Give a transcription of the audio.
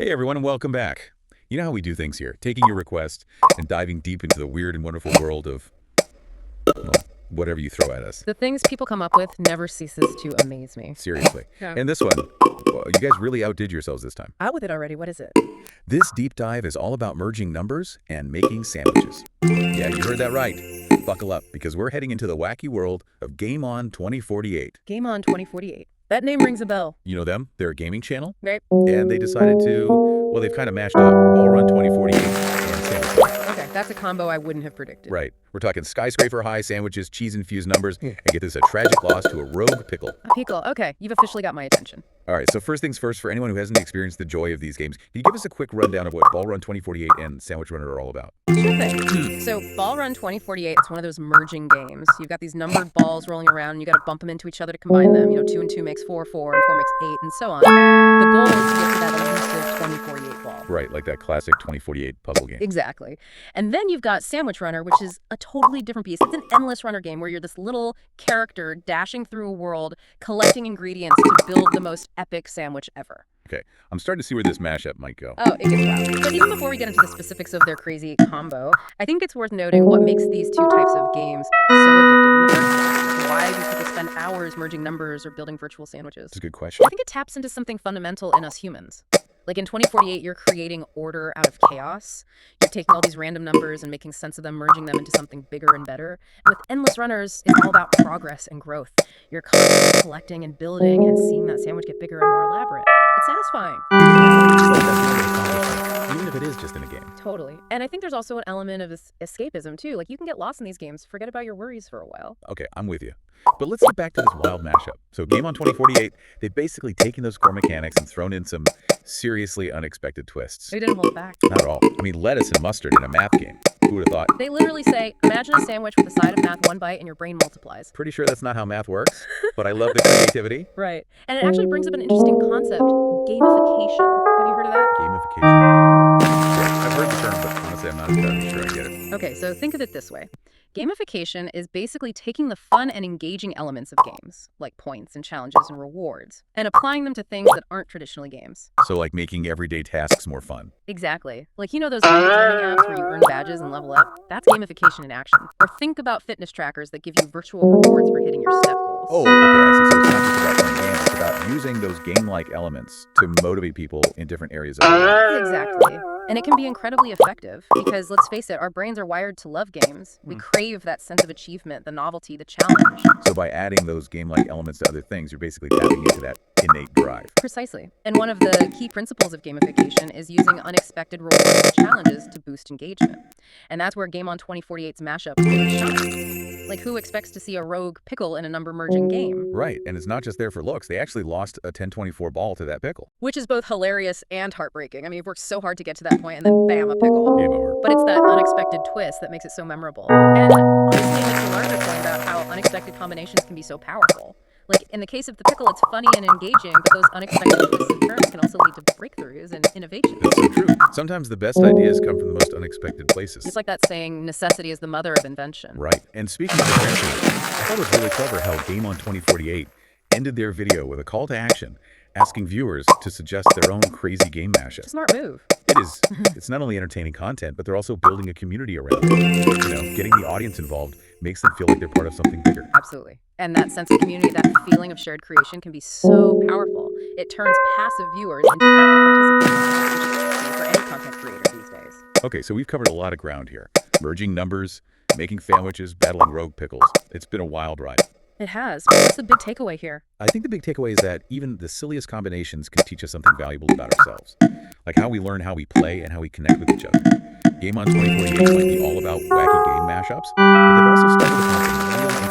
Hey everyone, and welcome back. You know how we do things here, taking your request and diving deep into the weird and wonderful world of, well, whatever you throw at us. The things people come up with never ceases to amaze me. Seriously. Yeah. And this one, well, you guys really outdid yourselves this time. Out with it already. What is it? This deep dive is all about merging numbers and making sandwiches. Yeah, you heard that right. Buckle up, because we're heading into the wacky world of Game On 2048. Game On 2048. That name rings a bell. You know them? They're a gaming channel. Right. And they decided to, well, they've kind of mashed up Ball Run 2048 and sandwiches. Okay, that's a combo I wouldn't have predicted. Right. We're talking skyscraper high sandwiches, cheese-infused numbers, and get this, a tragic loss to a rogue pickle. A pickle. Okay, you've officially got my attention. All right, so first things first, for anyone who hasn't experienced the joy of these games, can you give us a quick rundown of what Ball Run 2048 and Sandwich Runner are all about? Sure thing. So Ball Run 2048, it's one of those merging games. You've got these numbered balls rolling around, and you got to bump them into each other to combine them. You know, 2 and 2 makes 4, 4, and 4 makes 8, and so on. The goal is to get to that elusive 2048 ball. Right, like that classic 2048 puzzle game. Exactly. And then you've got Sandwich Runner, which is a totally different beast. It's an endless runner game where you're this little character dashing through a world, collecting ingredients to build the most epic sandwich ever. Okay, I'm starting to see where this mashup might go. Oh, it gets wild. But even before we get into the specifics of their crazy combo, I think it's worth noting what makes these two types of games so addictive in the first place. Why do people spend hours merging numbers or building virtual sandwiches? That's a good question. I think it taps into something fundamental in us humans. Like in 2048, you're creating order out of chaos. You're taking all these random numbers and making sense of them, merging them into something bigger and better. And with Endless Runners, it's all about progress and growth. You're constantly collecting and building and seeing that sandwich get bigger and more elaborate. It's satisfying. Even if it is just in a game. Totally. And I think there's also an element of escapism, too. Like, you can get lost in these games, forget about your worries for a while. Okay, I'm with you. But let's get back to this wild mashup. So Game On 2048, they've basically taken those core mechanics and thrown in some seriously unexpected twists. They didn't hold back. Not at all. I mean, lettuce and mustard in a math game. Who would have thought? They literally say, imagine a sandwich with a side of math, one bite, and your brain multiplies. Pretty sure that's not how math works, but I love the creativity. Right. And it actually brings up an interesting concept, gamification. Have you heard of that? Gamification. Yeah, I've heard the term, but honestly, I'm not entirely sure I get it. Okay, so think of it this way. Gamification is basically taking the fun and engaging elements of games, like points and challenges and rewards, and applying them to things that aren't traditionally games. So like making everyday tasks more fun. Exactly. Like, you know those language learning apps where you earn badges and level up? That's gamification in action. Or think about fitness trackers that give you virtual rewards for hitting your step goals. Oh, okay, I see. So it's not just about playing games, it's about using those game-like elements to motivate people in different areas of their life. Exactly. And it can be incredibly effective because, let's face it, our brains are wired to love games. We crave that sense of achievement, the novelty, the challenge. So by adding those game-like elements to other things, you're basically tapping into that innate drive. Precisely. And one of the key principles of gamification is using unexpected rewards and challenges to boost engagement. And that's where Game On 2048's mashup really shines. Like, who expects to see a rogue pickle in a number merging game? Right, and it's not just there for looks. They actually lost a 1024 ball to that pickle. Which is both hilarious and heartbreaking. I mean, you've worked so hard to get to that point, and then bam, a pickle. Game over. But it's that unexpected twist that makes it so memorable. And honestly, it makes you learn a point about how unexpected combinations can be so powerful. Like, in the case of the pickle, it's funny and engaging, but those unexpected twists and turns can also lead to breakthroughs and innovations. That's so true. Sometimes the best ideas come from the most unexpected places. It's like that saying, necessity is the mother of invention. Right. And speaking of invention, I thought it was really clever how Game On 2048 ended their video with a call to action, asking viewers to suggest their own crazy game mashup. Smart move. It is. It's not only entertaining content, but they're also building a community around it. You know, getting the audience involved makes them feel like they're part of something bigger. Absolutely. And that sense of community, that feeling of shared creation can be so powerful. It turns passive viewers into active participants, which is key for any content creator these days. Okay, so we've covered a lot of ground here. Merging numbers, making sandwiches, battling rogue pickles. It's been a wild ride. It has. But what's the big takeaway here? I think the big takeaway is that even the silliest combinations can teach us something valuable about ourselves. Like how we learn how we play and how we connect with each other. Game On 2048 might be all about wacky game mashups, but they've also started a